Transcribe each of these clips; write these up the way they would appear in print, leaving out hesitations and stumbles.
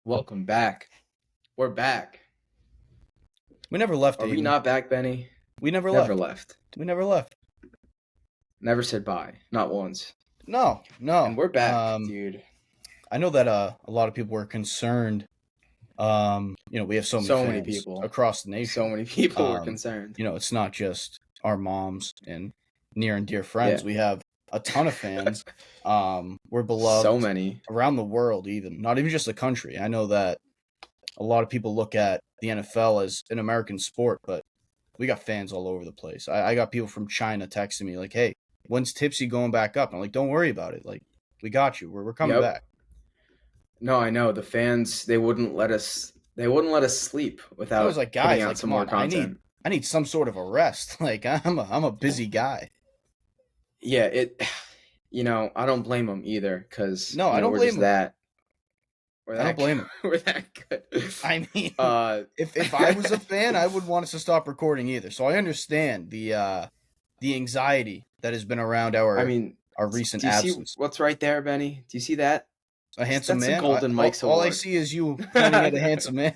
Welcome back. We're back. We never left, Are we Aiden. not back, Benny? We never Never left. left. We never left. Never said bye. Not once. No, And no. we're back, dude. I know that a lot of people were concerned. We have so many So many fans people. across the So nation. many people were concerned. It's not just our moms and near and dear friends. Yeah. We have a ton of fans. We're So beloved many. around the world, even not even just the country. I know that a lot of people look at the NFL as an American sport, but we got fans all over the place. I got people from China texting me like, "Hey, when's Tipsy going back up?" And I'm like, "Don't worry about it. Like, we got you. We're coming Yep. back." No, I know. The fans, they wouldn't let us sleep I was without like, putting "Guys, out like, some come more on. content. I need some sort of a rest. Like, I'm a busy guy." Yeah, I don't blame them either because, No, I don't we're blame just him. that. We're I don't that blame him. we're that good. I mean, Uh if I was a fan, I would want us to stop recording either. So I understand the anxiety that has been around I our mean, recent do you see absence. what's right there, Benny? Do you see that? A handsome That's a man. Golden Mike's All I award. see is you pointing at a handsome man.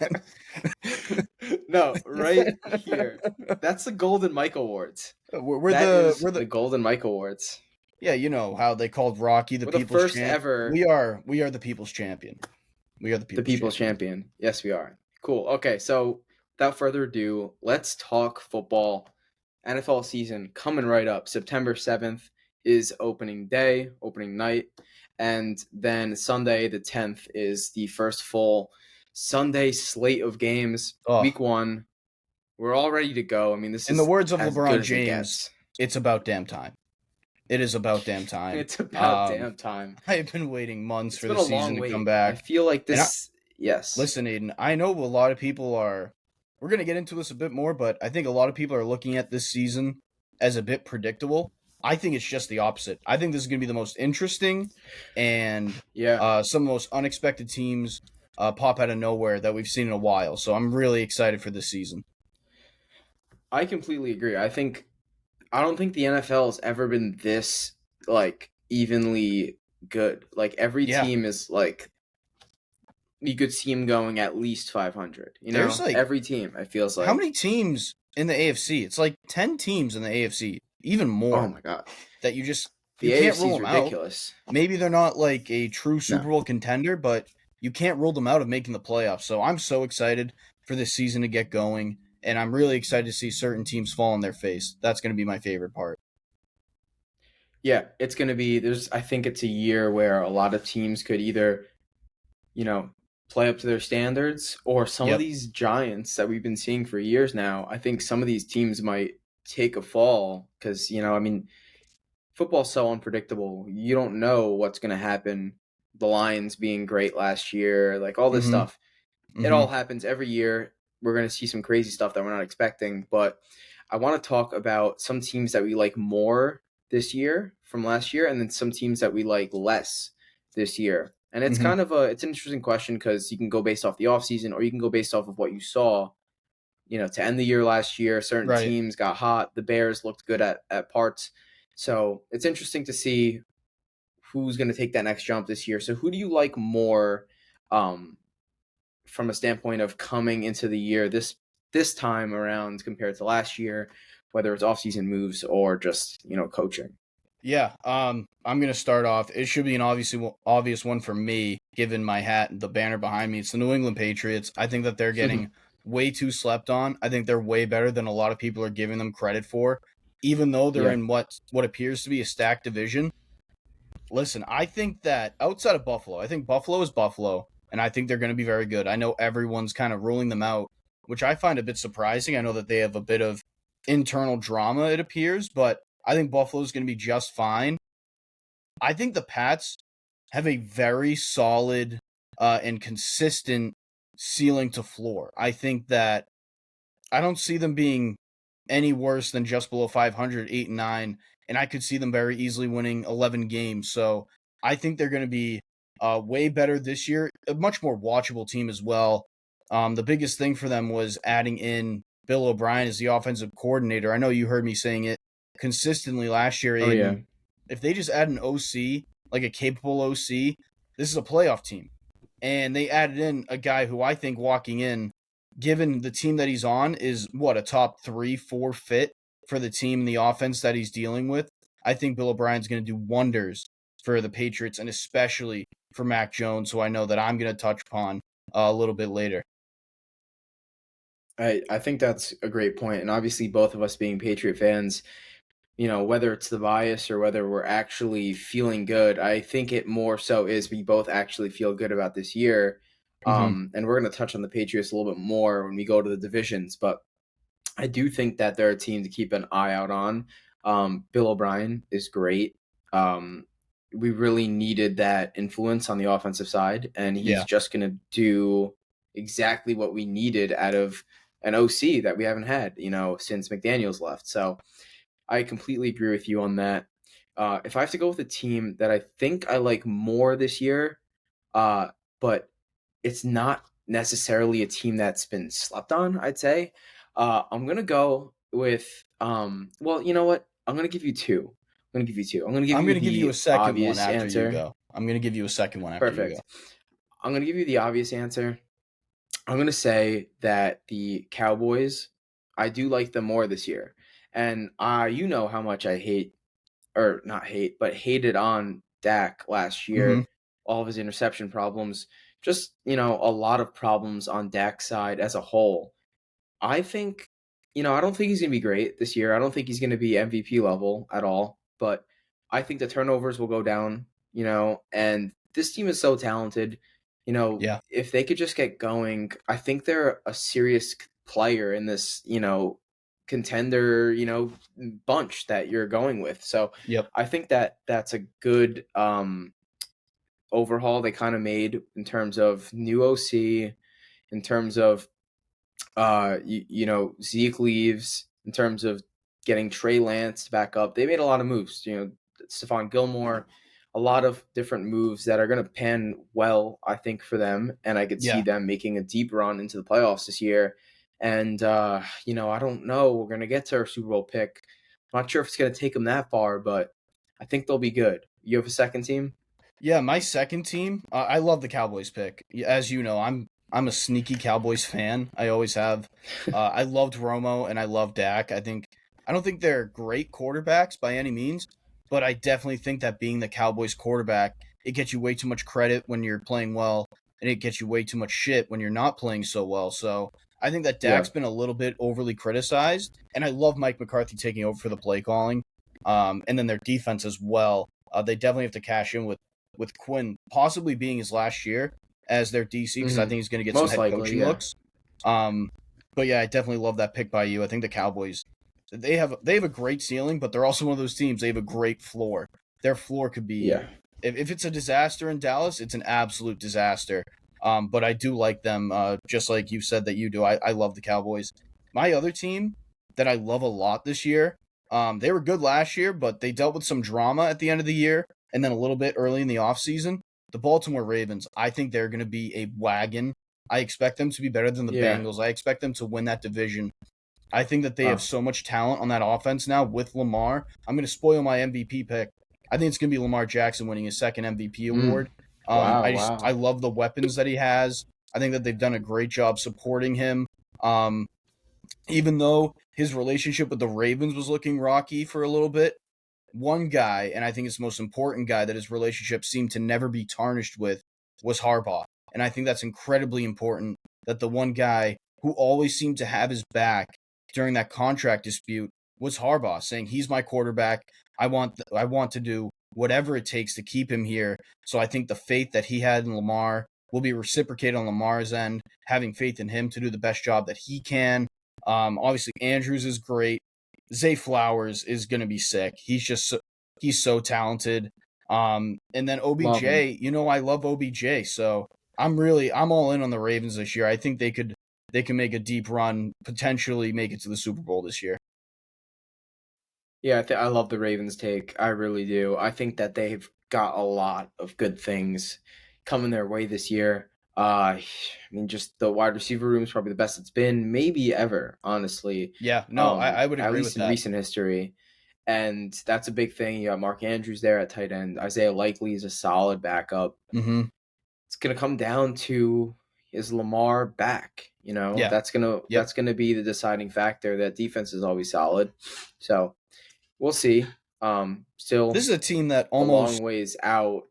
No, right here. That's the Golden Mike Awards. We're That the is we're the the Golden Mike Awards. Yeah, you know how they called Rocky the We're the people's first champ. ever We are the people's champion. We are the the people's People's champion. Champion. Yes, we are. Cool. Okay, so without further ado, let's talk football. NFL season coming right up. September 7th is opening day, opening night. And then Sunday, the 10th, is the first full Sunday slate of games. Oh, Week one. We're all ready to go. I mean, this in the is words of as good LeBron as it James, gets. it's about damn time. It is about damn time. It's about damn time. I've been waiting months It's for been the a season long to come wait. I back. feel like And this. Yes. listen, Aiden, I know a lot of people are. We're gonna get into this a bit more, but I think a lot of people are looking at this season as a bit predictable. I think it's just the opposite. I think this is gonna be the most interesting and Yeah. some of the most unexpected teams pop out of nowhere that we've seen in a while. So I'm really excited for this season. I completely agree. I don't think the NFL has ever been this like evenly good. Like every Yeah, team is like you could see them going at least 500. there's like Every team. It feels how like. many teams in the AFC? It's like 10 teams in the AFC, even Oh more, my god, that the you can't AFC rule is them out. ridiculous. Maybe they're not like a true No. Super Bowl contender, but you can't rule them out of making the playoffs. So I'm so excited for this season to get going, and I'm really excited to see certain teams fall on their face. That's going to be my favorite part. Yeah, it's gonna be. I think it's a year where a lot of teams could either you know, play up to their standards, or some of Yep. these giants that we've been seeing for years now. I think some of these teams might take a fall because, I mean, football's so unpredictable. You don't know what's going to happen. The Lions being great last year, like all this Mm-hmm. stuff. It Mm-hmm. all happens every year. We're going to see some crazy stuff that we're not expecting. But I want to talk about some teams that we like more this year from last year, and then some teams that we like less this year. And it's Mm-hmm. kind of it's an interesting question because you can go based off the offseason, or you can go based off of what you saw, to end the year last year. Certain Right. teams got hot. The Bears looked good at parts. So it's interesting to see who's going to take that next jump this year. So who do you like more, um, from a standpoint of coming into the year this time around compared to last year, whether it's offseason moves or just coaching? Yeah. I'm gonna start off. It should be an obvious one for me, given my hat and the banner behind me. It's the New England Patriots. I think that they're getting way too slept on. I think they're way better than a lot of people are giving them credit for, even though they're Yeah. in what appears to be a stacked division. Listen, I think that outside of Buffalo, I think Buffalo is Buffalo, and I think they're going to be very good. I know everyone's kind of ruling them out, which I find a bit surprising. I know that they have a bit of internal drama, it appears, but I think Buffalo is going to be just fine. I think the Pats have a very solid and consistent ceiling to floor. I think that I don't see them being any worse than just below 500, 8 and 9, and I could see them very easily winning 11 games. So I think they're going to be way better this year, a much more watchable team as well. The biggest thing for them was adding in Bill O'Brien as the offensive coordinator. I know you heard me saying it consistently last year, Oh yeah. Aiden. If they just add an OC, like a capable OC, this is a playoff team. and they added in a guy who I think walking in, given the team that he's on, is what, a top 3-4 fit for the team and the offense that he's dealing with. I think Bill O'Brien's going to do wonders for the Patriots and especially for Mac Jones, who I know that I'm going to touch upon a little bit later. I think that's a great point, and obviously both of us being Patriot fans, whether it's the bias or whether we're actually feeling good, I think it more so is we both actually feel good about this year. Mm-hmm. And we're going to touch on the Patriots a little bit more when we go to the divisions, but I do think that they're a team to keep an eye out on. Bill O'Brien is great. Um, we really needed that influence on the offensive side, and he's Yeah. just going to do exactly what we needed out of an OC that we haven't had, since McDaniels left. So I completely agree with you on that. If I have to go with a team that I think I like more this year, but it's not necessarily a team that's been slept on, I'd say. I'm gonna go with well, you know what? I'm gonna give you two. I'm gonna give I'm you going to give you a the second one obvious after you answer. go. I'm going to give you a second one after you go. Perfect. I'm gonna give you the obvious answer. I'm gonna say that the Cowboys, I do like them more this year. And you know how much I hate, or not hate, but hated on Dak last Mm-hmm. year, all of his interception problems, just, a lot of problems on Dak's side as a whole. I think, I don't think he's going to be great this year. I don't think he's going to be MVP level at all, but I think the turnovers will go down, and this team is so talented. Yeah. If they could just get going, I think they're a serious player in this, contender, bunch that you're going with. So Yep. I think that that's a good overhaul they kind of made in terms of new OC, in terms of Zeke leaves, in terms of getting Trey Lance back up. They made a lot of moves. Stephon Gilmore, a lot of different moves that are going to pan well, I think, for them. And I could see Yeah. them making a deep run into the playoffs this year. And I don't know. We're going to get to our Super Bowl pick. I'm not sure if it's going to take them that far, but I think they'll be good. You have a second team? Yeah, my second team, I love the Cowboys pick. As you know, I'm a sneaky Cowboys fan. I always have. I loved Romo and I love Dak. I don't think they're great quarterbacks by any means, but I definitely think that being the Cowboys quarterback, it gets you way too much credit when you're playing well, and it gets you way too much shit when you're not playing so well. So I think that Yeah. Dak's been a little bit overly criticized, and I love Mike McCarthy taking over for the play calling, and then their defense as well. They definitely have to cash in with Quinn possibly being his last year as their DC because I Hmm. think he's going to get some Most head likely, coaching yeah. looks. Um, but yeah, I definitely love that pick by you. I think the Cowboys they have a great ceiling, but they're also one of those teams. They have a great floor. Their floor could be Yeah. if it's a disaster in Dallas, it's an absolute disaster. But I do like them, just like you said that you do. I love the Cowboys. My other team that I love a lot this year, they were good last year, but they dealt with some drama at the end of the year and then a little bit early in the offseason. The Baltimore Ravens, I think they're going to be a wagon. I expect them to be better than the Yeah. Bengals. I expect them to win that division. I think that they have Wow. so much talent on that offense now with Lamar. I'm going to spoil my MVP pick. I think it's going to be Lamar Jackson winning his second MVP Mm. award. Wow. I Wow. love the weapons that he has. I think that they've done a great job supporting him. Um, Even though his relationship with the Ravens was looking rocky for a little bit, one guy, and I think it's the most important guy that his relationship seemed to never be tarnished with, was Harbaugh. And I think that's incredibly important that the one guy who always seemed to have his back during that contract dispute was Harbaugh, saying he's my quarterback. I want to do whatever it takes to keep him here. So I think the faith that he had in Lamar will be reciprocated on Lamar's end, having faith in him to do the best job that he can. Obviously, Andrews is great. Zay Flowers is going to be sick. He's so talented. And then Love him. OBJ, I love OBJ, so I'm all in on the Ravens this year. I think they can make a deep run, potentially make it to the Super Bowl this year. Yeah, I love the Ravens take. I really do. I think that they've got a lot of good things coming their way this year. I mean, just the wide receiver room is probably the best it's been, maybe ever, honestly. Yeah, no, I would At agree least with in that. recent history. And that's a big thing. You got Mark Andrews there at tight end. Isaiah Likely is a solid backup. Mm-hmm. gonna come down to, is Lamar back? You know, Yeah. Yep. that's gonna be the deciding factor. That defense is always solid, so we'll see. This Still is a team that a long ways out.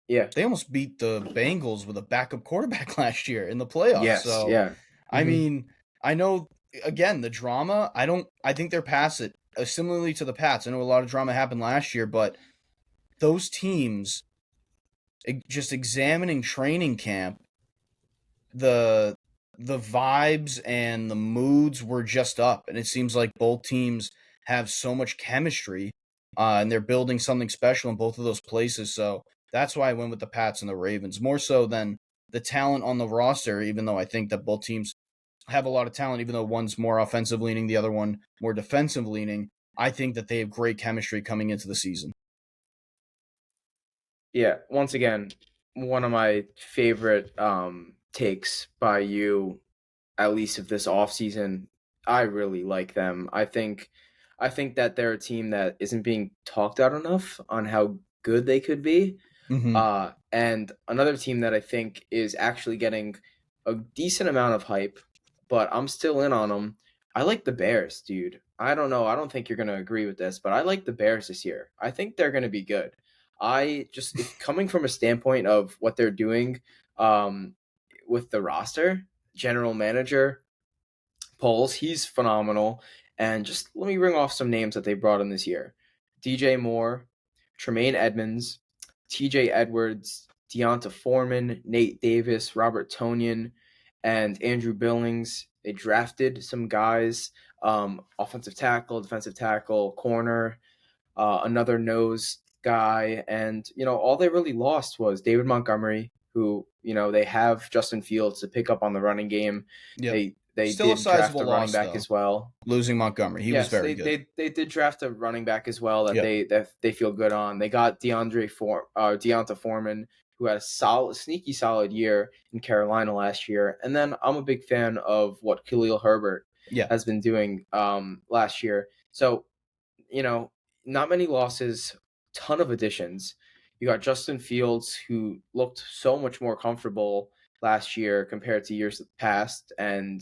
Yeah. they almost beat the Bengals with a backup quarterback last year in the playoffs. Yes. So, Yeah. I Hmm. mean, I know again the drama. I think they're past it. Similarly to the Pats, I know a lot of drama happened last year, but those teams, just examining training camp, the the vibes and the moods were just up, and it seems like both teams have so much chemistry, and they're building something special in both of those places. So that's why I went with the Pats and the Ravens more so than the talent on the roster. Even though I think that both teams have a lot of talent, even though one's more offensive leaning, the other one more defensive leaning. I think that they have great chemistry coming into the season. Yeah. Once again, one of my favorite takes by you, at least of this offseason. I really like them. I think that they're a team that isn't being talked out enough on how good they could be. Mm-hmm. And another team that I think is actually getting a decent amount of hype, but I'm still in on them. I like the Bears, dude. I don't know. I don't think you're going to agree with this, but I like the Bears this year. I think they're going to be good. I just, if coming from a standpoint of what they're doing um, with the roster, general manager, Poles, he's phenomenal. And just let me ring off some names that they brought in this year: DJ Moore, Tremaine Edmonds, TJ Edwards, Deonta Foreman, Nate Davis, Robert Tonian, and Andrew Billings. They drafted some guys, offensive tackle, defensive tackle, corner, another nose guy, and all they really lost was David Montgomery, who they have Justin Fields to pick up on the running game. Yep. They Still a did draft sizable a running loss back though. as well. Losing Montgomery, he was Yes, very good. they did draft a running back as well that Yep. they feel good on. They got Deonta Foreman, who had a sneaky solid year in Carolina last year. And then I'm a big fan of what Khalil Herbert Yeah. has been doing last year. So you know, not many losses, ton of additions. You got Justin Fields, who looked so much more comfortable last year compared to years past, and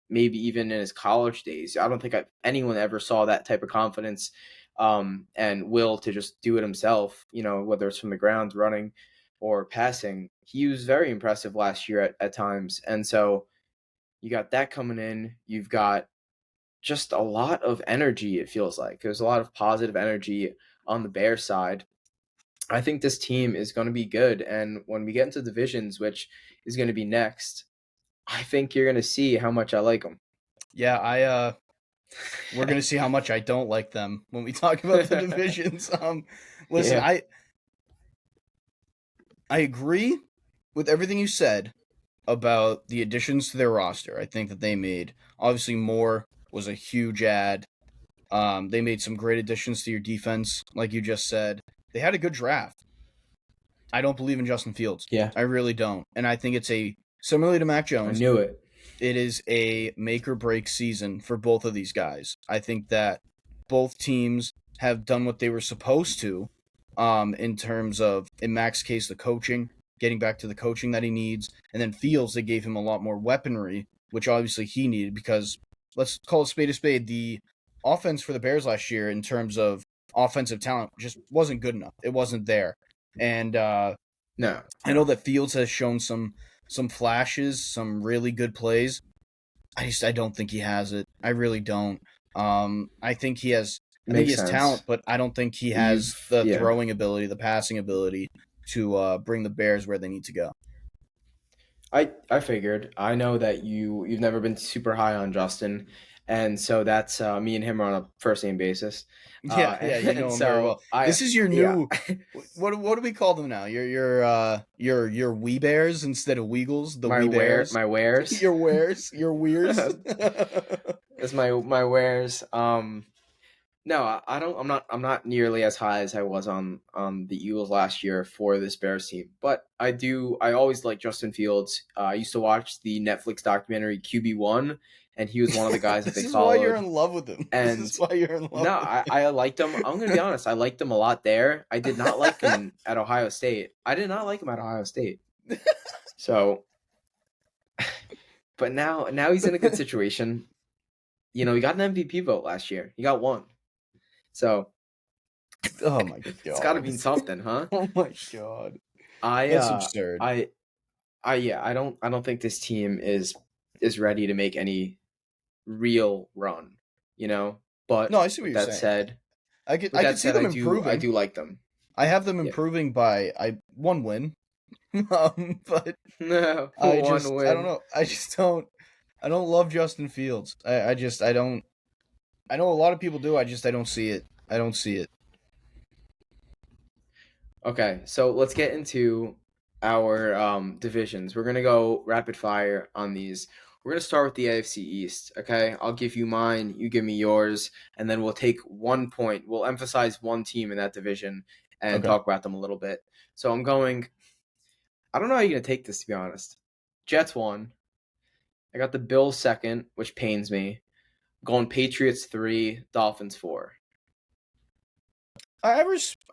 maybe even in his college days. I don't think anyone ever saw that type of confidence and will to just do it himself, whether it's from the ground, running, or passing. He was very impressive last year at times. And so you got that coming in. You've got just a lot of energy, it feels like. There's a lot of positive energy on the Bears side. I think this team is going to be good. And when we get into divisions, which is going to be next, I think you're going to see how much I like them. Yeah, we're gonna see how much I don't like them when we talk about the divisions. Listen, Yeah. I agree with everything you said about the additions to their roster. I think that they made obviously Moore was a huge add. They made some great additions to your defense, like you just said. They had a good draft. I don't believe in Justin Fields. Yeah. I really don't, and I think it's a similarly to Mac I Jones. knew it. It is a make or break season for both of these guys. I think that both teams have done what they were supposed to, in terms of, in Mac's case, the coaching, getting back to the coaching that he needs, and then Fields, they gave him a lot more weaponry, which obviously he needed because let's call it spade a spade. The offense for the Bears last year, in terms of offensive talent, just wasn't good enough. It wasn't there, and No. I know that Fields has shown some flashes, some really good plays. I don't think he has it. I really don't. I think he Makes has talent, sense. but I don't think he has You've, the yeah. throwing ability, the passing ability to bring the Bears where they need to go. I figured. I know that you've never been super high on Justin, and so that's me and him are on a first name basis. Yeah, yeah, you And know him very well. so I This is your yeah. new what do we call them now? Your Wee Bears instead of Weagles, the Wee Bears. My wares. Your wares, your Weirs. That's my wares. No, I don't. I'm not nearly as high as I was on the Eagles last year for this Bears team, but I do. I always like Justin Fields. I used to watch the Netflix documentary QB1, and he was one of the guys that This they is why you're followed. in love with him. This is And why you're in love no, with him. I liked him. I'm gonna be honest. I liked him a lot there. I did not like him at Ohio State. I did not like him at Ohio State. So, but now he's in a good situation. You know, he got an MVP vote last year. He got one. So Oh my it's got to god. mean something, huh? Oh my god. I That's uh absurd. yeah, I don't think this team is ready to make any real run, you know? No, But I see what you're saying. I could see them I improving. do like them. I have them Yeah. improving by one win. But No, one I don't win. know. I don't love Justin Fields. I don't I know a lot of people do. I don't see it. I don't see it. Okay, so let's get into our divisions. We're gonna go rapid fire on these. We're gonna start with the AFC East. Okay, I'll give you mine, you give me yours, and then we'll take 1 point. We'll emphasize one team in that division and Okay. talk about them a little bit. So I'm going. I don't know how you're gonna take this, to be honest. Jets one. I got the Bills second, which pains me. Going Patriots three, Dolphins four. I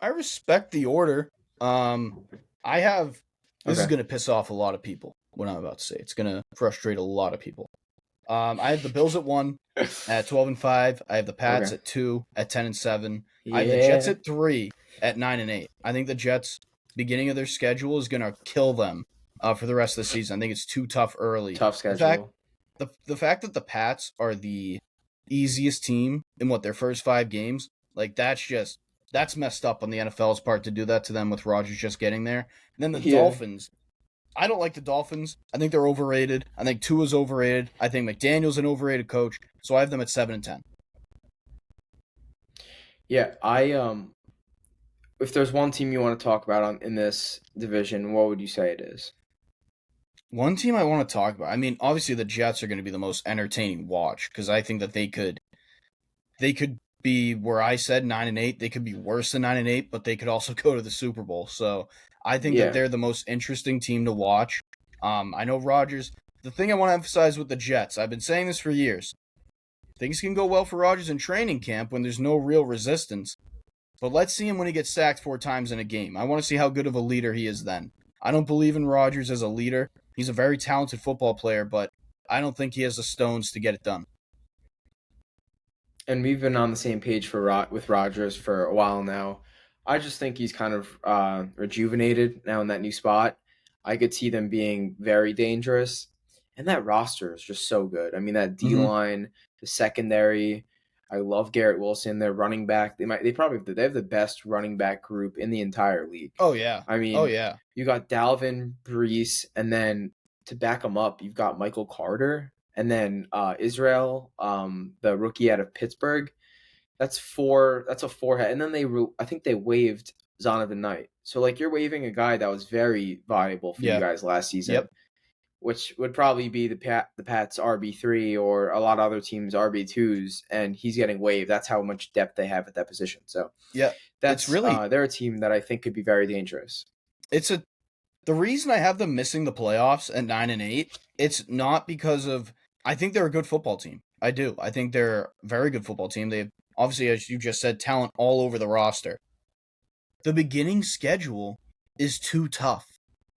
respect the order. I have this is Okay. gonna piss off a lot of people. What I'm about to say, it's gonna frustrate a lot of people. I have the Bills at 1 at 12-5. I have the Pats Okay. at 2 at 10-7. I have the Jets Yeah. at 3 at 9-8. I think the Jets beginning of their schedule is gonna kill them for the rest of the season. I think it's too tough early. Tough schedule. The fact that the Pats are the easiest team in their first 5 games, like that's messed up on the NFL's part to do that to them with Rodgers just getting there. And then the Yeah. Dolphins, I don't like the Dolphins. I think they're overrated. I think Tua's overrated. I think McDaniel's an overrated coach. So I have them at 7-10. Yeah. If there's one team you want to talk about in this division, what would you say it is? One team I want to talk about. I mean, obviously the Jets are going to be the most entertaining watch because I think that they could be where I said 9-8. They could be worse than 9-8, but they could also go to the Super Bowl. So I think that Yeah. they're the most interesting team to watch. I know Rodgers. The thing I want to emphasize with the Jets, I've been saying this for years. Things can go well for Rodgers in training camp when there's no real resistance, but let's see him when he gets sacked 4 times in a game. I want to see how good of a leader he is then. I don't believe in Rodgers as a leader. He's a very talented football player, but I don't think he has the stones to get it done. And we've been on the same page with Rogers for a while now. I just think he's kind of rejuvenated now in that new spot. I could see them being very dangerous, and that roster is just so good. I mean, that D Mm-hmm. line, the secondary. I love Garrett Wilson. Their running back. They have the best running back group in the entire league. Oh yeah. I Oh mean, yeah. you got Dalvin, Brees, and then to back them up, you've got Michael Carter, and then Israel, the rookie out of Pittsburgh. That's four. That's a forehead, and then I think they waived Zonovan Knight. So like you're waiving a guy that was very valuable for you Yeah. guys last season, Yep. which would probably be the Pats RB3 or a lot of other teams RB2s, and he's getting waived. That's how much depth they have at that position. So Yeah. It's that's really they're a team that I think could be very dangerous. it's a the reason I have them missing the playoffs at 9-8, it's not because of I think they're a good football team. I do. I think they're a very good football team. They have obviously, as you just said, talent all over the roster. The beginning schedule is too tough.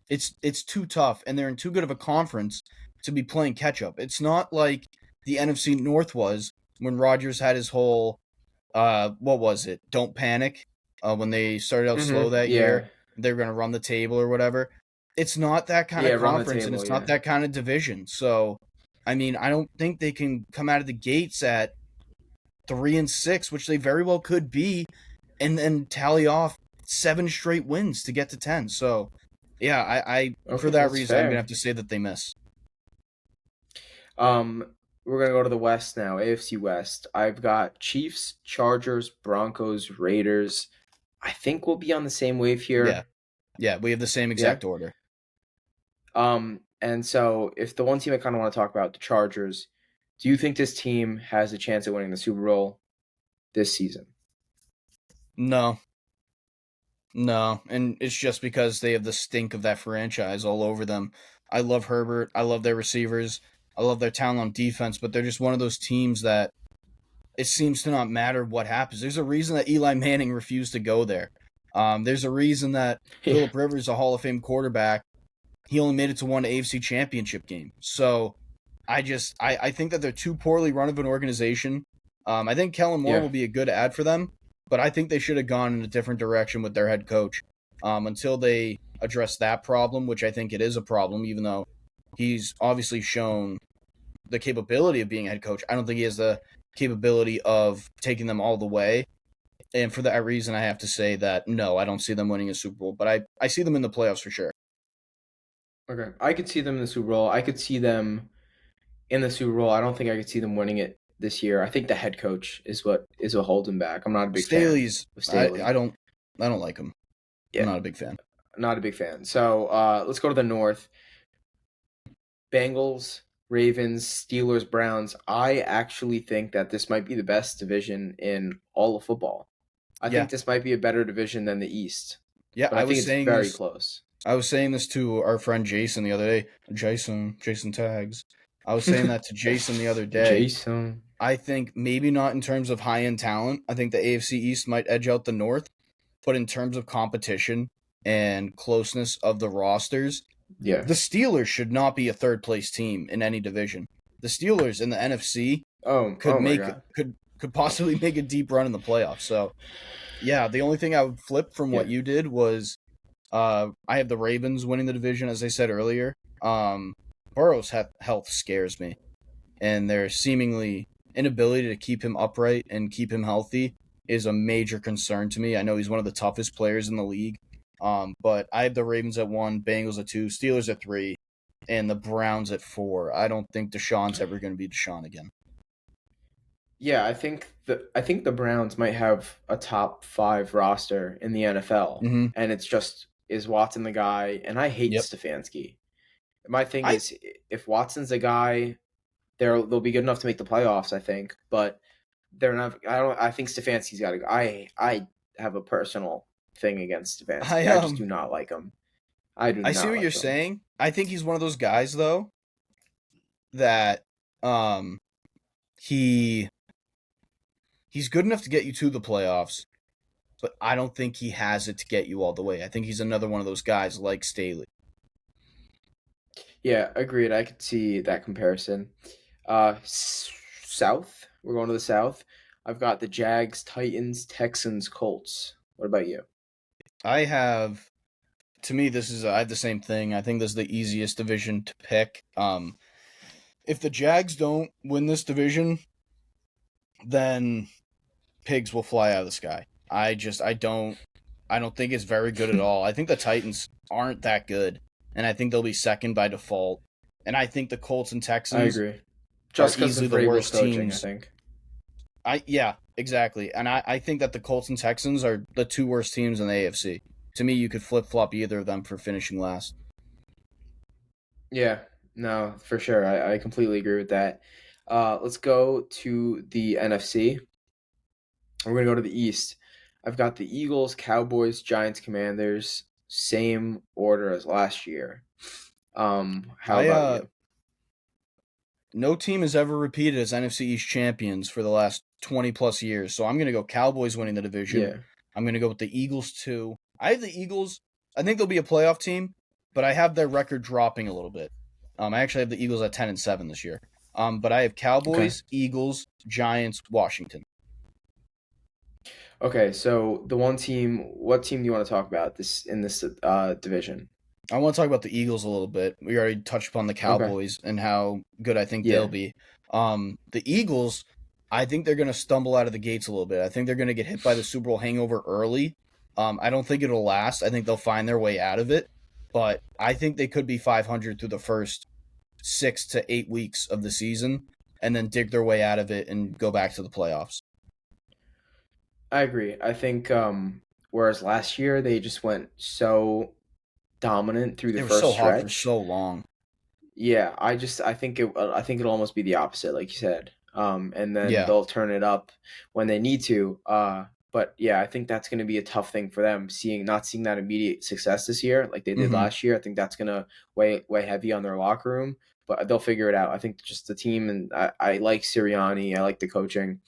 It's too tough, and they're in too good of a conference to be playing catch up. It's not like the NFC North was when Rodgers had his whole what was it? Don't panic. When they started out slow that Yeah. year, they were going to run the table or whatever. It's not that kind Yeah. of Run the conference, and table. it's not Yeah. that kind of division. So, I mean, I don't think they can come out of the gates at 3-6, which they very well could be, and then tally off 7 straight wins to get to 10. So, yeah, I for Okay, that that's reason, I'm gonna fair. have to say that they miss. We're gonna go to the West now. AFC West. I've got Chiefs, Chargers, Broncos, Raiders. I think we'll be on the same wave Yeah, here. yeah, we have the same Yeah. exact order. And so if the one team I kind of want to talk about, the Chargers, do you think this team has a chance at winning the Super Bowl this season? No, no, and it's just because they have the stink of that franchise all over them. I love Herbert. I love their receivers. I love their talent on defense, but they're just one of those teams that it seems to not matter what happens. There's a reason that Eli Manning refused to go there. There's a reason that Yeah. Philip Rivers, a Hall of Fame quarterback, he only made it to one AFC championship game. So I think that they're too poorly run of an organization. I think Kellen Moore Yeah. will be a good ad for them, but I think they should have gone in a different direction with their head coach until they address that problem, which I think it is a problem, even though he's obviously shown the capability of being a head coach. I don't think he has the capability of taking them all the way. And for that reason, I have to say that no, I don't see them winning a Super Bowl, but I see them in the playoffs for sure. Okay. I could see them in the Super Bowl. I could see them in the Super Bowl. I don't think I could see them winning it this year. I think the head coach is what holds him back. I'm not a big fan Staley's, of I, Staley. I don't, I don't like him. I'm Yeah, not a big fan. not a big fan. So let's go to the North. Bengals, Ravens, Steelers, Browns. I actually think that this might be the best division in all of football. I Yeah, think this might be a better division than the East, yeah. but I think it's very close. I was saying this to our friend Jason the other day. Jason tags. I was saying that to Jason the other day. Jason. I think maybe not in terms of high end talent. I think the AFC East might edge out the North, but in terms of competition and closeness of the rosters, Yeah. the Steelers should not be a third place team in any division. The Steelers in the NFC Oh my god. could possibly make a deep run in the playoffs. So yeah, the only thing I would flip from what Yeah. you did was I have the Ravens winning the division, as I said earlier. Burrow's health scares me, and their seemingly inability to keep him upright and keep him healthy is a major concern to me. I know he's one of the toughest players in the league, but I have the Ravens at 1, Bengals at 2, Steelers at 3, and the Browns at 4. I don't think Deshaun's ever going to be Deshaun again. Yeah, I think the Browns might have a top 5 roster in the NFL, Mm-hmm. and it's just is Watson the guy? And I hate Yep. Stefanski. My thing I is, if Watson's the guy, they'll be good enough to make the playoffs, I think. But they're not. I don't. I think Stefanski's got to go. I have a personal thing against I Stefanski. I just do not like him. I do I see not what you're like him. saying. I think he's one of those guys though that um he he's good enough to get you to the playoffs, but I don't think he has it to get you all the way. I think he's another one of those guys like Staley. Yeah, agreed. I could see that comparison. South. We're going to the South. I've got the Jags, Titans, Texans, Colts. What about you? I have to me I have the same thing. I think this is the easiest division to pick. If the Jags don't win this division, then pigs will fly out of the sky. I don't think it's very good at all. I think the Titans aren't that good, and I think they'll be second by default. And I think the Colts and I Texans agree. are Just because easily of the Vrabel's worst coaching, I teams. think. Yeah, exactly. And I think that the Colts and Texans are the two worst teams in the AFC. To me, you could flip flop either of them for finishing last. Yeah, no, for sure. I completely agree with that. Let's go to the NFC. We're going to go to the East. I've got the Eagles, Cowboys, Giants, Commanders. Same order as last year. How I about you? No team has ever repeated as NFC East champions for the last 20 plus years. So I'm going to go Cowboys winning the division. Yeah. I'm going to go with the Eagles too. I have the Eagles. I think they'll be a playoff team, but I have their record dropping a little bit. I actually have the Eagles at 10-7 this year. But I have Okay. Cowboys, Eagles, Giants, Washington. Okay, so the one team, what team do you want to talk about this in this division? I want to talk about the Eagles a little bit. We already touched upon the Okay. Cowboys and how good I think they'll Yeah. be. The Eagles, I think they're going to stumble out of the gates a little bit. I think they're going to get hit by the Super Bowl hangover early. I don't think it'll last. I think they'll find their way out of it. But I think they could be 500 through the first 6 to 8 weeks of the season and then dig their way out of it and go back to the playoffs. I agree. I think whereas last year they just went so dominant through the They were first so hot for stretch. so long. Yeah, I think it'll almost be the opposite, like you said. And then Yeah. they'll turn it up when they need to. But yeah, I think that's going to be a tough thing for them, not seeing that immediate success this year like they did Mm-hmm. last year. I think that's going to weigh heavy on their locker room, but they'll figure it out. I think just the team, and I like Sirianni. I like the coaching.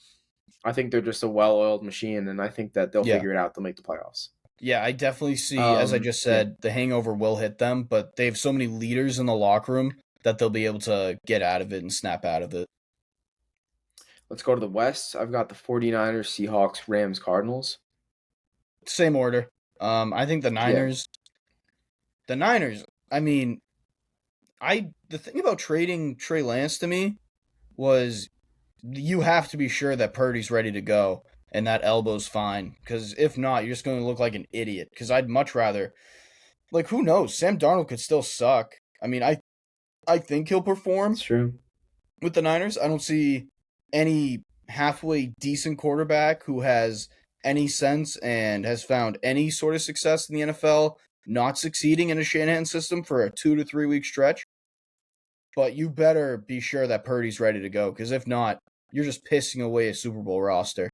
I think they're just a well-oiled machine, and I think that they'll Yeah. figure it out. They'll make the playoffs. Yeah, I definitely see, as I just Yeah. said, the hangover will hit them, but they have so many leaders in the locker room that they'll be able to get out of it and snap out of it. Let's go to the West. I've got the 49ers, Seahawks, Rams, Cardinals. Same order. I think Yeah, the Niners, I mean, the thing about trading Trey Lance to me was you have to be sure that Purdy's ready to go and that elbow's fine. Because if not, you're just going to look like an idiot. Because I'd much rather, like, who knows? Sam Darnold could still suck. I mean, I think he'll perform it's true. with the Niners. I don't see any halfway decent quarterback who has any sense and has found any sort of success in the NFL not succeeding in a Shanahan system for a 2 to 3 week stretch. But you better be sure that Purdy's ready to go, because if not, you're just pissing away a Super Bowl roster.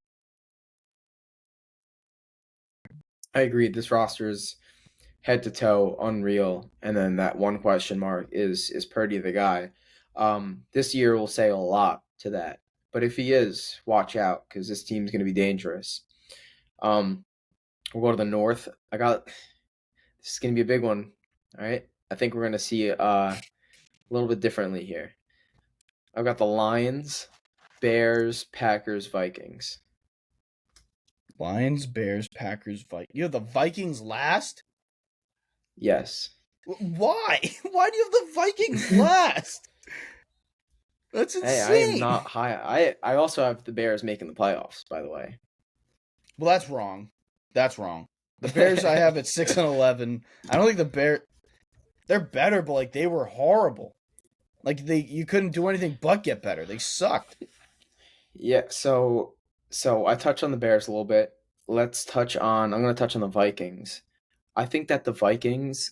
I agree. This roster is head to toe unreal, and then that one question mark is Purdy the guy? This year will say a lot to that. But if he is, watch out because this team's going to be dangerous. Um, we'll go to the North. This is going to be a big one. All right, I think we're going to see a little bit differently here. I've got the Lions, Bears, Packers, Vikings. Lions, Bears, Packers, Vikings. You have the Vikings last? Yes. Why? Why do you have the Vikings last? That's Hey, I am insane. not high. I also have the Bears making the playoffs, by the way. Well, that's wrong. That's wrong. The Bears I have at 6-11. I don't think the Bears they're better, but like they were horrible. Like you couldn't do anything but get better. They sucked. Yeah, so I touched on the Bears a little bit. I'm going to touch on the Vikings. I think that the Vikings,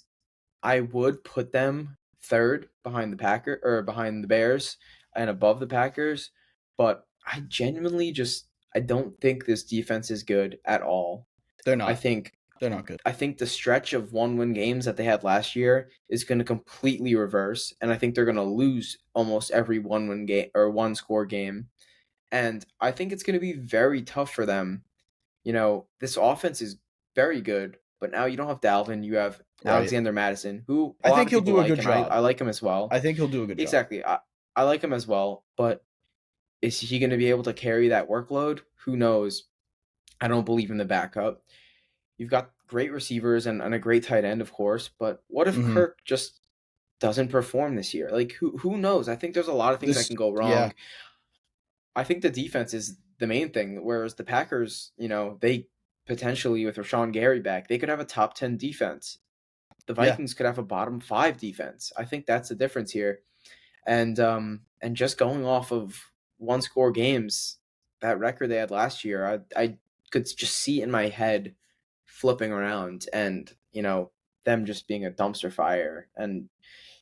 I would put them third behind behind the Bears and above the Packers, but I don't think this defense is good at all. They're I not. think They're not good. I think the stretch of one-win games that they had last year is going to completely reverse, and I think they're going to lose almost every one-win game or one-score game. And I think it's going to be very tough for them. This offense is very good, but now you don't have Dalvin. You have Right. Alexander Madison, who a I lot think of he'll people do a like, good and I, job. I like him as well. I think he'll do a good job. Exactly. I like him as well, but is he going to be able to carry that workload? Who knows? I don't believe in the backup. You've got great receivers and a great tight end, of course, but what if Mm-hmm. Kirk just doesn't perform this year? Like, who knows? I think there's a lot of things that This, can go yeah, wrong. I think the defense is the main thing, whereas the Packers, they potentially, with Rashawn Gary back, they could have a top 10 defense. The yeah. Vikings could have a bottom 5 defense. I think that's the difference here. And just going off of one score games, that record they had last year, I could just see in my head flipping around and, them just being a dumpster fire. And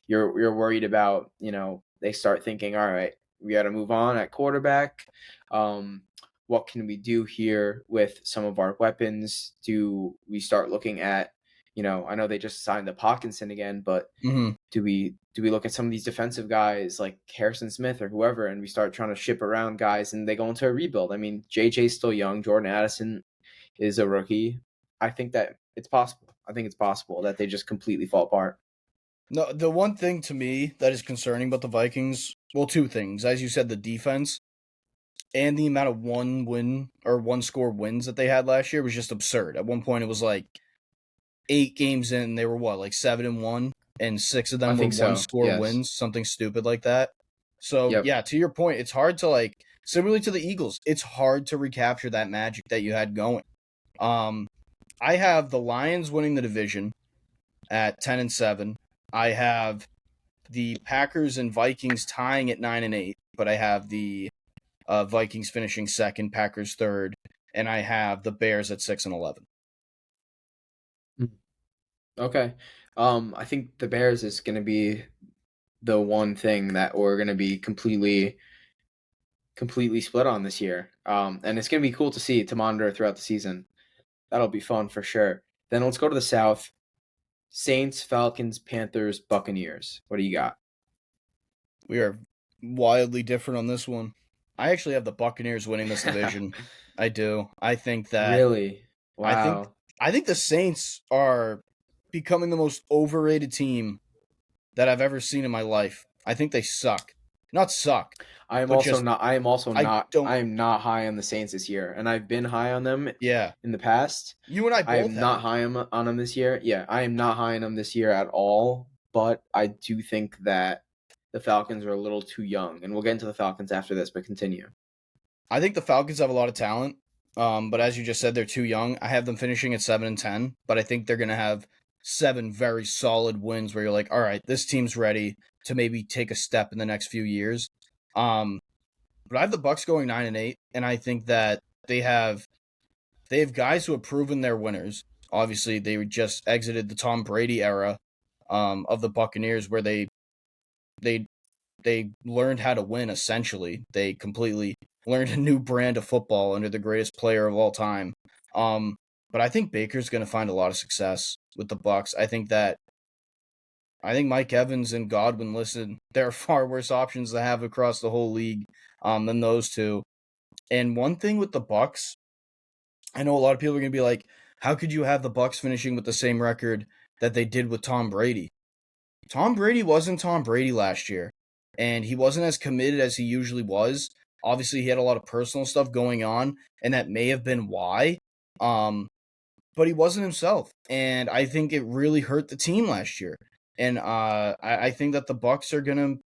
you're worried about, they start thinking, all right, we got to move on at quarterback. Um, what can we do here with some of our weapons? Do we start looking at, I know they just signed the Hawkinson again, but Mm-hmm. do we look at some of these defensive guys like Harrison Smith or whoever, and we start trying to ship around guys and they go into a rebuild? I mean, JJ's still young. Jordan Addison is a rookie. I think that it's possible. I think it's possible that they just completely fall apart. No, the one thing to me that is concerning about the Vikings, well, two things. As you said, the defense and the amount of one win or one score wins that they had last year was just absurd. At one point, it was like 8 games in, they were what, like 7-1, and 6 of I them were think one so. score Yes. wins, something stupid like that. So Yep. yeah, to your point, it's hard to like similarly to the Eagles, it's hard to recapture that magic that you had going. Um, I have the Lions winning the division at 10-7. I have the Packers and Vikings tying at 9-8, but I have the Vikings finishing second, Packers third, and I have the Bears at 6-11. Okay. I think the Bears is going to be the one thing that we're going to be completely split on this year. And it's going to be cool to see to monitor throughout the season. That'll be fun for sure. Then let's go to the South. Saints, Falcons, Panthers, Buccaneers. What do you got? We are wildly different on this one. I actually have the Buccaneers winning this division. I do. I think that Really? I think Wow. I think the Saints are becoming the most overrated team that I've ever seen in my life. I think they suck. Not suck, I am but also just not. I am also I not. don't. I am not high on the Saints this year, and I've been high on them Yeah, in the past. you and I I both am not have. high on them this year. Yeah, I am not high on them this year at all. But I do think that the Falcons are a little too young, and we'll get into the Falcons after this. But continue. I think the Falcons have a lot of talent, but as you just said, they're too young. I have them finishing at 7-10, but I think they're going to have 7 very solid wins where you're like, all right, this team's ready to maybe take a step in the next few years. Um, but I have the Bucks going 9-8, and I think that they have guys who have proven they're winners. Obviously, they just exited the Tom Brady era of the Buccaneers, where they they learned how to win. Essentially, they completely learned a new brand of football under the greatest player of all time. Um, but I think Baker's going to find a lot of success with the Bucks. I think Mike Evans and Godwin. Listen, there are far worse options to have across the whole league than those two. And one thing with the Bucks, I know a lot of people are going to be like, "How could you have the Bucks finishing with the same record that they did with Tom Brady?" Tom Brady wasn't Tom Brady last year, and he wasn't as committed as he usually was. Obviously, he had a lot of personal stuff going on, and that may have been why. Um, but he wasn't himself, and I think it really hurt the team last year. And I think that the Bucks are gonna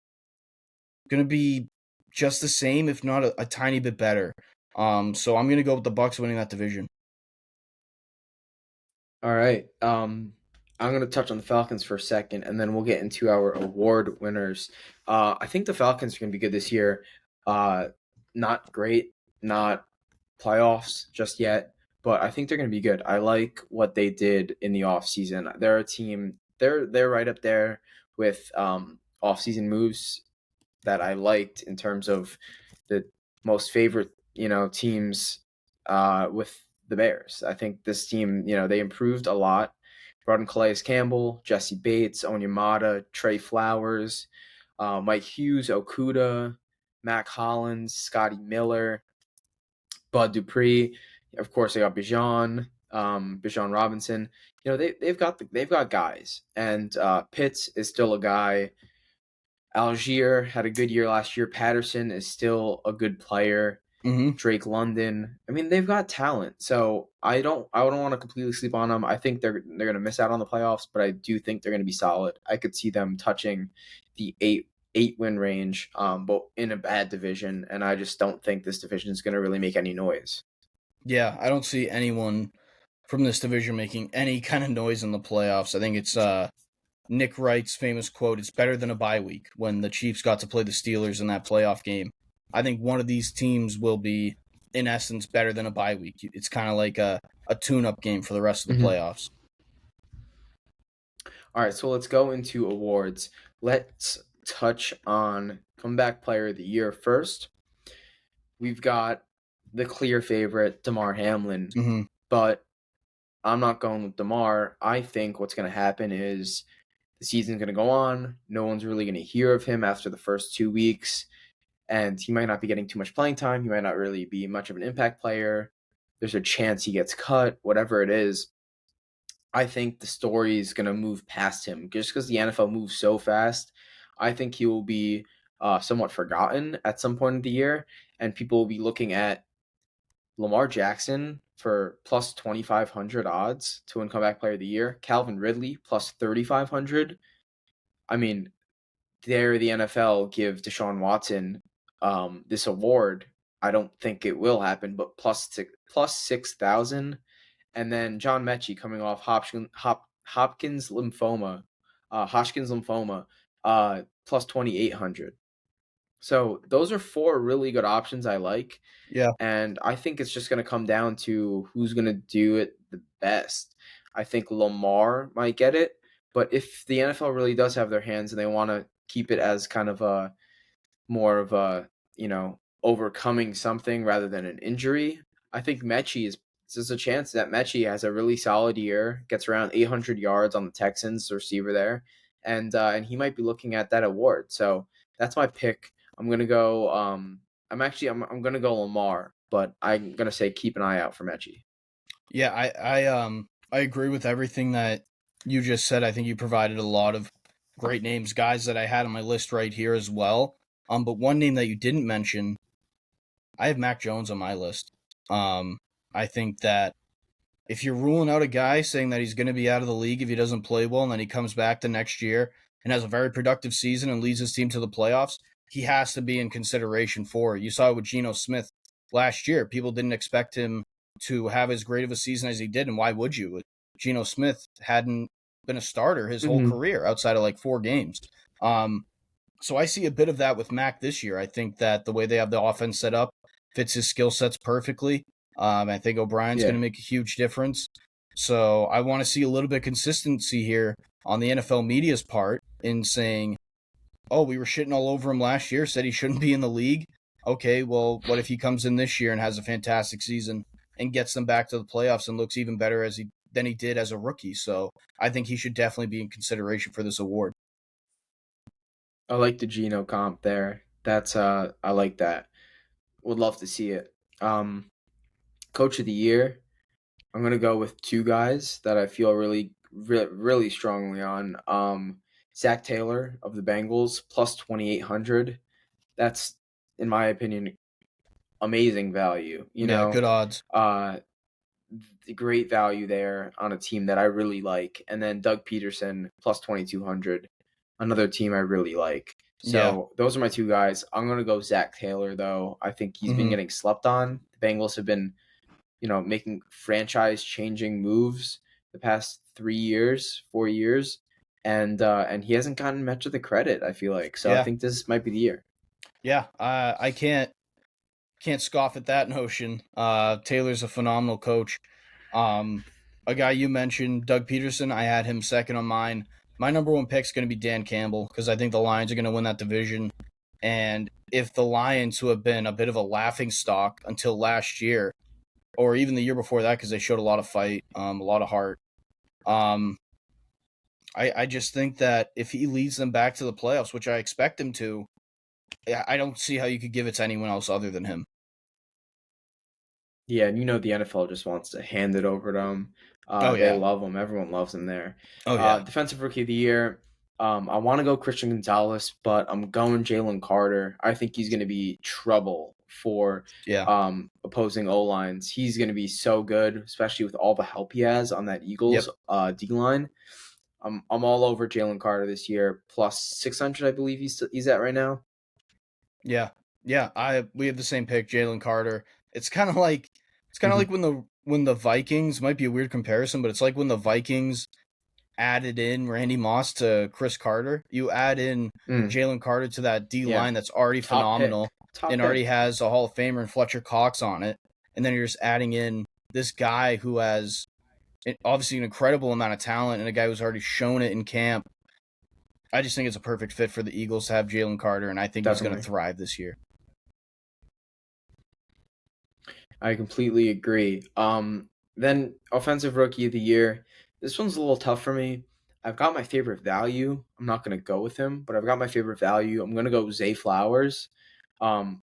be just the same, if not a tiny bit better. So I'm gonna go with the Bucks winning that division. All right. I'm gonna touch on the Falcons for a second, and then we'll get into our award winners. I think the Falcons are gonna be good this year. Uh, Not great, not playoffs just yet, but I think they're gonna be good. I like what they did in the offseason. They're a team. They're right up there with offseason moves that I liked in terms of the most favorite, teams with the Bears. I think this team, they improved a lot. Brought in Calais Campbell, Jesse Bates, Onyemata, Trey Flowers, Mike Hughes, Okuda, Mac Hollins, Scotty Miller, Bud Dupree. Of course, they got Bijan Robinson. They've got guys, and Pitts is still a guy. Algier had a good year last year. Patterson is still a good player. Mm-hmm. Drake London. I mean, they've got talent. So I don't want to completely sleep on them. I think they're gonna miss out on the playoffs, but I do think they're gonna be solid. I could see them touching the eight win range, but in a bad division, and I just don't think this division is gonna really make any noise. Yeah, I don't see anyone from this division making any kind of noise in the playoffs. I think it's Nick Wright's famous quote, "It's better than a bye week," when the Chiefs got to play the Steelers in that playoff game. I think one of these teams will be, in essence, better than a bye week. It's kind of like a tune up game for the rest of the Mhm. playoffs. All right, so let's go into awards. Let's touch on comeback player of the year first. We've got the clear favorite, Damar Hamlin, Mm-hmm. but I'm not going with Damar. I think what's going to happen is the season's going to go on. No one's really going to hear of him after the first 2 weeks, and he might not be getting too much playing time. He might not really be much of an impact player. There's a chance he gets cut, whatever it is. I think the story is going to move past him just because the NFL moves so fast. I think he will be somewhat forgotten at some point of the year, and people will be looking at Lamar Jackson for plus 2,500 odds to win comeback player of the year. Calvin Ridley plus 3,500. I mean, dare the NFL give Deshaun Watson this award? I don't think it will happen, but plus 6,000. And then John Mechie coming off Hopkins lymphoma, Hodgkin's lymphoma, plus 2,800. So those are four really good options I like. Yeah. And I think it's just going to come down to who's going to do it the best. I think Lamar might get it, but if the NFL really does have their hands and they want to keep it as kind of a more of a, overcoming something rather than an injury, I think Mechie is there's a chance that Mechie has a really solid year, gets around 800 yards on the Texans receiver there, and he might be looking at that award. So that's my pick. I'm gonna go. I'm gonna go Lamar, but I'm gonna say keep an eye out for Mechie. Yeah, I agree with everything that you just said. I think you provided a lot of great names, guys that I had on my list right here as well. But one name that you didn't mention, I have Mac Jones on my list. Um, I think that if you're ruling out a guy saying that he's going to be out of the league if he doesn't play well and then he comes back the next year and has a very productive season and leads his team to the playoffs, he has to be in consideration for it. You saw it with Geno Smith last year. People didn't expect him to have as great of a season as he did, and why would you? Geno Smith hadn't been a starter his whole Hmm. career outside of like 4 games. Um, so I see a bit of that with Mac this year. I think that the way they have the offense set up fits his skill sets perfectly. I think O'Brien's going Yeah. to make a huge difference. So I want to see a little bit of consistency here on the NFL media's part in saying, oh, we were shitting all over him last year, said he shouldn't be in the league. Okay, well, what if he comes in this year and has a fantastic season and gets them back to the playoffs and looks even better than he did as a rookie? So I think he should definitely be in consideration for this award. I like the Geno comp there. That's I like that. Would love to see it. Coach of the year. I'm gonna go with two guys that I feel really strongly on. Zach Taylor of the Bengals plus 2,800. That's, in my opinion, amazing value. Yeah, good odds. Uh, the great value there on a team that I really like. And then Doug Peterson plus 2,200, another team I really like. Yeah. So those are my two guys. I'm gonna go Zach Taylor though. I think he's been Hmm. getting slept on. The Bengals have been, making franchise changing moves the past 3 years, 4 years, and he hasn't gotten much of the credit. I feel like so. I Yeah. think this might be the year. Yeah. I can't scoff at that notion. Taylor's a phenomenal coach. Um, a guy you mentioned, Doug Peterson, I had him second on mine. My number one pick is going to be Dan Campbell because I think the Lions are going to win that division. And if the Lions, who have been a bit of a laughing stock until last year, or even the year before that, because they showed a lot of fight, a lot of heart. Um, I just think that if he leads them back to the playoffs, which I expect him to, I don't see how you could give it to anyone else other than him. Yeah, and the NFL just wants to hand it over to him. Oh They yeah, love him. Everyone loves him there. oh yeah, Defensive Rookie of the Year. I want to go Christian Gonzalez, but I'm going Jalen Carter. I think he's going to be trouble for yeah, opposing O lines. He's going to be so good, especially with all the help he has on that Eagles yep, D line. I'm all over Jalen Carter this year, plus 600, I believe he's at right now. yeah, yeah. We have the same pick, Jalen Carter. It's kind of like Hmm. when the Vikings, might be a weird comparison, but it's like when the Vikings added in Randy Moss to Chris Carter. You add in Mm, Jalen Carter to that D yeah, line that's already top phenomenal pick, top and already pick. has a Hall of Famer and Fletcher Cox on it, and then you're just adding in this guy who has obviously an incredible amount of talent and a guy who's already shown it in camp. I just think it's a perfect fit for the Eagles to have Jalen Carter, and I think he's going to Definitely. thrive this year. I completely agree. Then offensive rookie of the year. This one's a little tough for me. I've got my favorite value. I'm not gonna go with him, but I've got my favorite value. I'm gonna go Zay Flowers.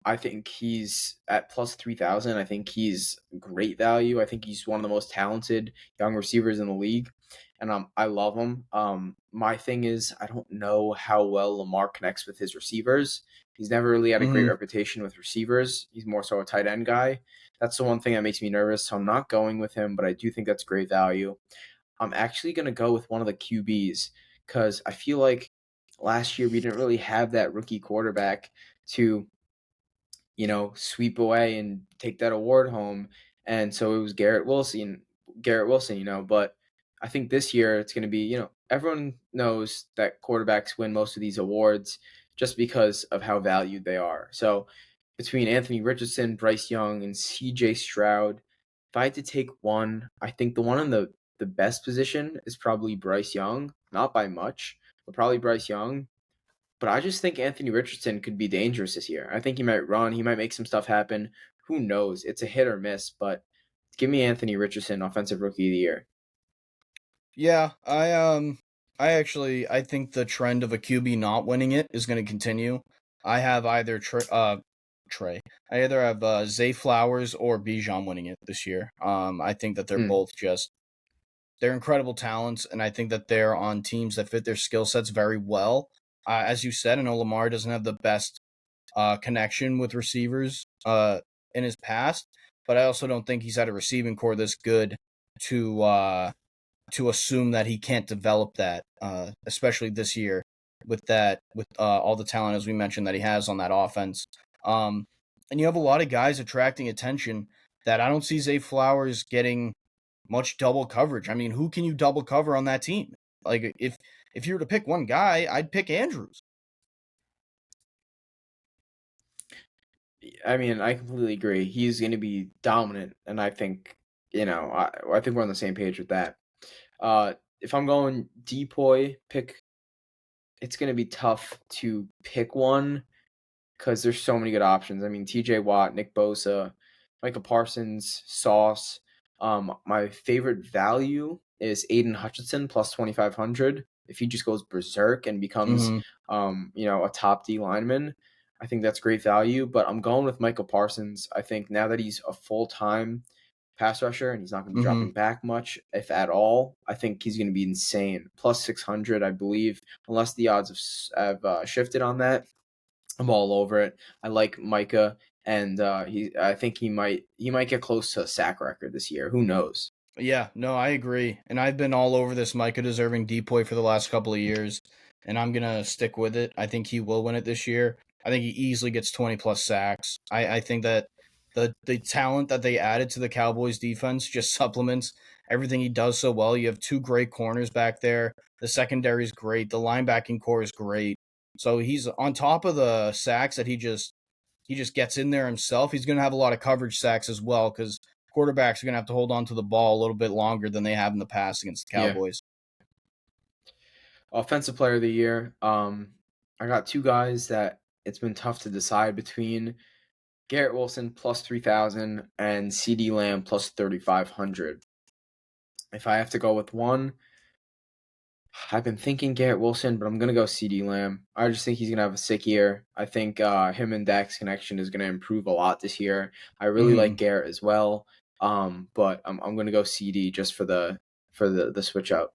I think he's at plus 3,000. I think he's great value. I think he's one of the most talented young receivers in the league, and I love him. My thing is I don't know how well Lamar connects with his receivers. He's never really had a great Mm-hmm. reputation with receivers. He's more so a tight end guy. That's the one thing that makes me nervous. So I'm not going with him, but I do think that's great value. I'm actually going to go with one of the QBs because I feel like last year we didn't really have that rookie quarterback to, sweep away and take that award home. And so it was Garrett Wilson, but I think this year it's going to be, everyone knows that quarterbacks win most of these awards just because of how valued they are. So between Anthony Richardson, Bryce Young, and CJ Stroud, if I had to take one, I think the one in the best position is probably Bryce Young, not by much, but probably Bryce Young. But I just think Anthony Richardson could be dangerous this year. I think he might run, he might make some stuff happen. Who knows? It's a hit or miss, but give me Anthony Richardson, offensive rookie of the year. Yeah, I think the trend of a QB not winning it is going to continue. I have either Trey. I either have Zay Flowers or Bijan winning it this year. I think that they're Hmm. both just they're incredible talents, and I think that they're on teams that fit their skill sets very well. As you said, I know Lamar doesn't have the best connection with receivers in his past, but I also don't think he's had a receiving core this good to to assume that he can't develop that, especially this year with all the talent as we mentioned that he has on that offense. Um, and you have a lot of guys attracting attention that I don't see Zay Flowers getting much double coverage. I mean, who can you double cover on that team? Like if you were to pick one guy, I'd pick Andrews. I mean, I completely agree. He's going to be dominant, and I think I think we're on the same page with that. If I'm going Depoy pick, it's going to be tough to pick one because there's so many good options. I mean, T.J. Watt, Nick Bosa, Micah Parsons, Sauce. My favorite value is Aiden Hutchinson plus 2,500. If he just goes berserk and becomes, Mm-hmm. a top D lineman, I think that's great value. But I'm going with Micah Parsons. I think now that he's a full time pass rusher and he's not going to be Mm-hmm. dropping back much, if at all, I think he's going to be insane. Plus 600, I believe, unless the odds have shifted on that. I'm all over it. I like Micah, and I think he might get close to a sack record this year. Who knows? Yeah, no, I agree. And I've been all over this Micah deserving Depoy for the last couple of years, and I'm gonna stick with it. I think he will win it this year. I think he easily gets 20 plus sacks. I think that the talent that they added to the Cowboys defense just supplements everything he does so well. You have two great corners back there. The secondary is great. The linebacking core is great. So he's on top of the sacks that he just gets in there himself. He's going to have a lot of coverage sacks as well because quarterbacks are going to have to hold on to the ball a little bit longer than they have in the past against the Yeah. Cowboys. Offensive player of the year. I got two guys that it's been tough to decide between: Garrett Wilson plus 3,000 and CD Lamb plus 3,500. If I have to go with one, I've been thinking Garrett Wilson, but I'm gonna go CD Lamb. I just think he's gonna have a sick year. I think him and Dak's connection is gonna improve a lot this year. I really Mm-hmm. like Garrett as well, but I'm gonna go CD just for the switch out.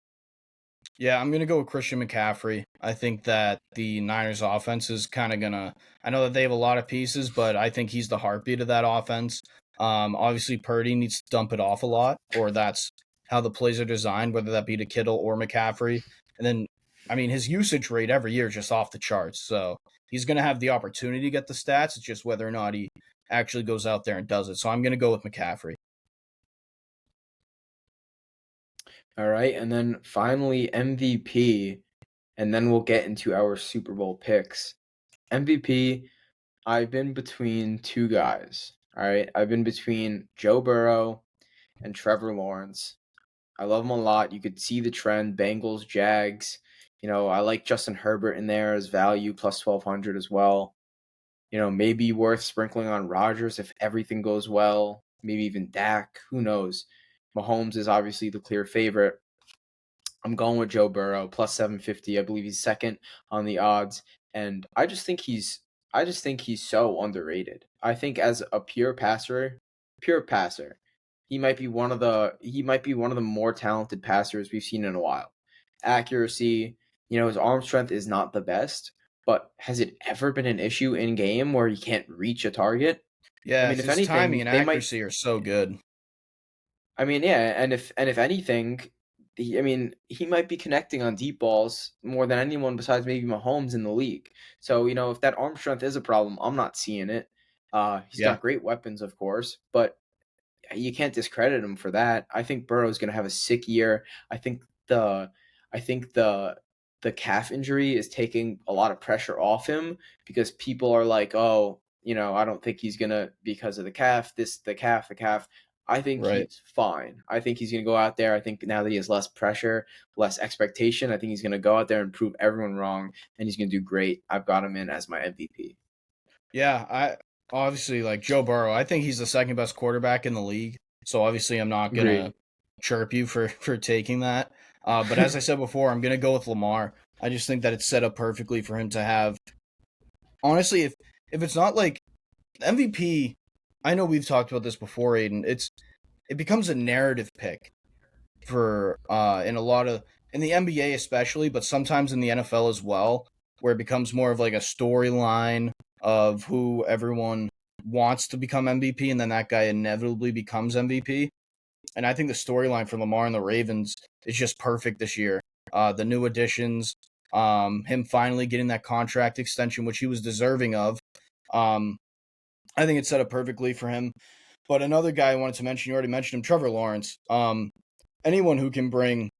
Yeah, I'm going to go with Christian McCaffrey. I think that the Niners offense is kind of going to, I know that they have a lot of pieces, but I think he's the heartbeat of that offense. Obviously, Purdy needs to dump it off a lot, or that's how the plays are designed, whether that be to Kittle or McCaffrey. And then, I mean, his usage rate every year is just off the charts. So he's going to have the opportunity to get the stats. It's just whether or not he actually goes out there and does it. So I'm going to go with McCaffrey. All right, and then finally MVP, and then we'll get into our Super Bowl picks. MVP, I've been between two guys. All right, I've been between Joe Burrow and Trevor Lawrence. I love them a lot. You could see the trend: Bengals, Jags. I like Justin Herbert in there as value plus 1,200 as well. Maybe worth sprinkling on Rodgers if everything goes well. Maybe even Dak. Who knows? Mahomes is obviously the clear favorite. I'm going with Joe Burrow plus 750. I believe he's second on the odds, and I just think he's so underrated. I think as a pure passer, he might be one of the more talented passers we've seen in a while. Accuracy, his arm strength is not the best, but has it ever been an issue in game where he can't reach a target? I Yeah, mean, if his timing anything, and they might. accuracy are so good. I mean, yeah, and if anything, he might be connecting on deep balls more than anyone besides maybe Mahomes in the league. So if that arm strength is a problem, I'm not seeing it. He's Yeah, got great weapons, of course, but you can't discredit him for that. I think Burrow's going to have a sick year. I think the I think the calf injury is taking a lot of pressure off him because people are like, "Oh, I don't think he's going to because of the calf, the calf." I think right. he's fine. I think he's going to go out there. I think now that he has less pressure, less expectation, I think he's going to go out there and prove everyone wrong, and he's going to do great. I've got him in as my MVP. Yeah, I obviously like Joe Burrow. I think he's the second best quarterback in the league. So obviously, I'm not gonna Agreed. chirp you for taking that. But as I said before, I'm gonna go with Lamar. I just think that it's set up perfectly for him to have. Honestly, if it's not like MVP, I know we've talked about this before, Aiden. It becomes a narrative pick. for in the NBA especially, but sometimes in the NFL as well, where it becomes more of like a storyline of who everyone wants to become MVP, and then that guy inevitably becomes MVP. And I think the storyline for Lamar and the Ravens is just perfect this year. The new additions, him finally getting that contract extension, which he was deserving of. Um, I think it's set up perfectly for him. But another guy I wanted to mention, you already mentioned him, Trevor Lawrence. Anyone who can bring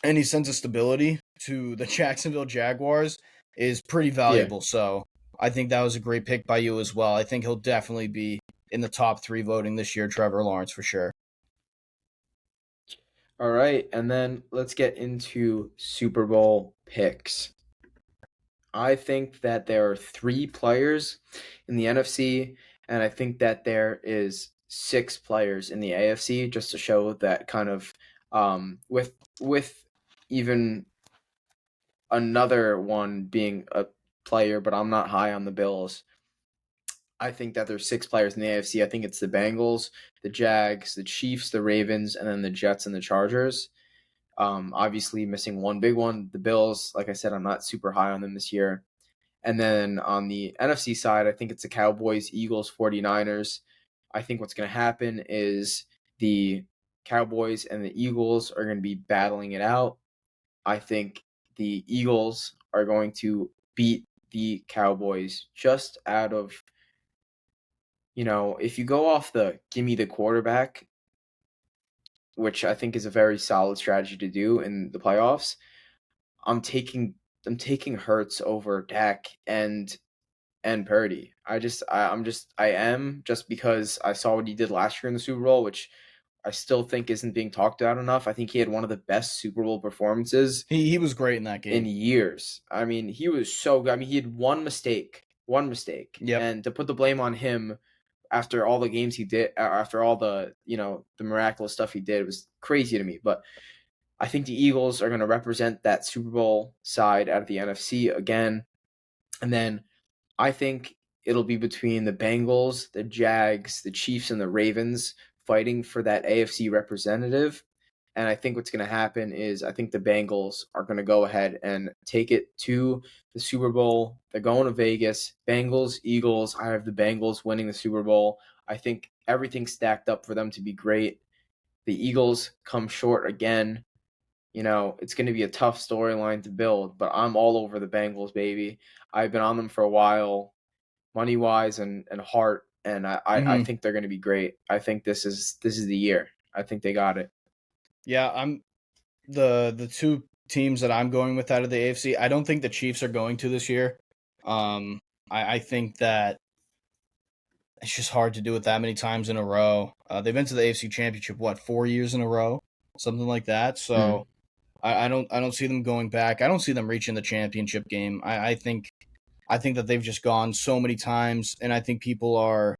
any sense of stability to the Jacksonville Jaguars is pretty Yeah. valuable. So I think that was a great pick by you as well. I think he'll definitely be in the top 3 voting this year, Trevor Lawrence for sure. All right, and then let's get into Super Bowl picks. I think that there are 3 players in the NFC, and I think that there is 6 players in the AFC, just to show that kind of with even another one being a player, but I'm not high on the Bills. I think that there's 6 players in the AFC. I think it's the Bengals, the Jags, the Chiefs, the Ravens, and then the Jets and the Chargers. Obviously missing one big one, the Bills. Like I said, I'm not super high on them this year. And then on the NFC side, I think it's the Cowboys, Eagles, 49ers. I think what's going to happen is the Cowboys and the Eagles are going to be battling it out. I think the Eagles are going to beat the Cowboys just out of, if you go off the give me the quarterback, which I think is a very solid strategy to do in the playoffs, I'm taking I'm taking Hurts over Dak and Purdy. I am just because I saw what he did last year in the Super Bowl, which I still think isn't being talked about enough. I think he had one of the best Super Bowl performances He was great in that in game. years. I mean, he was so good. I mean, he had one mistake, Yep. and to put the blame on him after all the games he did, after all the the miraculous stuff he did, was crazy to me. But I think the Eagles are going to represent that Super Bowl side out of the NFC again, and then I think it'll be between the Bengals, the Jags, the Chiefs, and the Ravens fighting for that AFC representative. And I think what's going to happen is I think the Bengals are going to go ahead and take it to the Super Bowl. They're going to Vegas. Bengals, Eagles. I have the Bengals winning the Super Bowl. I think everything's stacked up for them to be great. The Eagles come short again. It's going to be a tough storyline to build, but I'm all over the Bengals, baby. I've been on them for a while, money wise and heart, and I Hmm. think they're going to be great. I think this is the year. I think they got it. Yeah, I'm the two teams that I'm going with out of the AFC. I don't think the Chiefs are going to this year. Um, I think that it's just hard to do it that many times in a row. They've been to the AFC Championship 4 years in a row, something like that. So Mm. I don't see them going back. I don't see them reaching the championship game. I think that they've just gone so many times, and I think people are.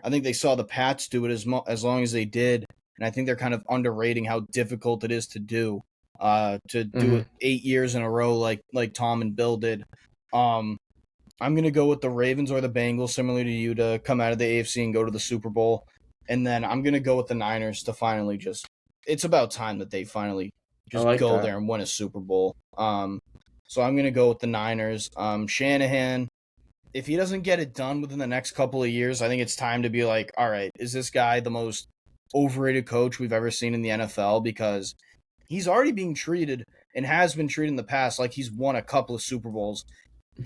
I think they saw the Pats do it as long as they did, and I think they're kind of underrating how difficult it is to do. To do Hmm. it 8 years in a row, like Tom and Bill did. Um, I'm gonna go with the Ravens or the Bengals, similar to you, to come out of the AFC and go to the Super Bowl, and then I'm gonna go with the Niners to finally just. It's about time that they finally I just like go that. there and win a Super Bowl. So I'm gonna go with the Niners. Shanahan, if he doesn't get it done within the next couple of years, I think it's time to be like, all right, is this guy the most overrated coach we've ever seen in the NFL? Because he's already being treated and has been treated in the past like he's won a couple of Super Bowls.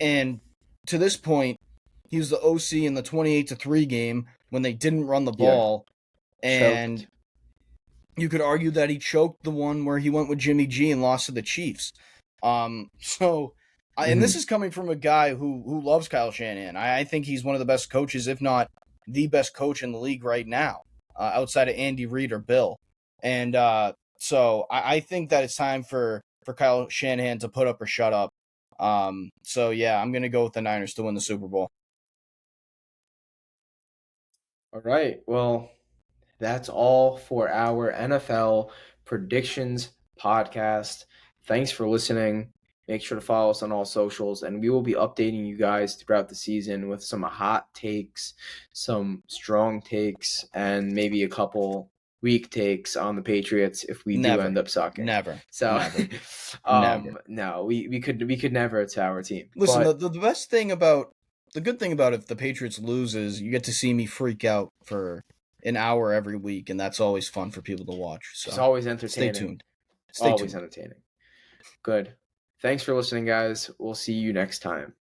And to this point, he was the OC in the 28-3 game when they didn't run the Yeah, ball. And choked. you could argue that he choked the one where he went with Jimmy G and lost to the Chiefs. And this Hmm. is coming from a guy who loves Kyle Shanahan. I think he's one of the best coaches, if not the best coach in the league right now, outside of Andy Reid or Bill. And I think that it's time for Kyle Shanahan to put up or shut up. So yeah, I'm gonna go with the Niners to win the Super Bowl. All right. Well, that's all for our NFL predictions podcast. Thanks for listening. Make sure to follow us on all socials, and we will be updating you guys throughout the season with some hot takes, some strong takes, and maybe a couple weak takes on the Patriots if we do end Never. up sucking. Never. So, Never. Never. no, we could never to our team. Listen, But the best thing about the good thing about if the Patriots loses, you get to see me freak out for an hour every week, and that's always fun for people to watch. it's So always stay entertaining. tuned. Stay Always tuned. entertaining. Good. Thanks for listening, guys. We'll see you next time.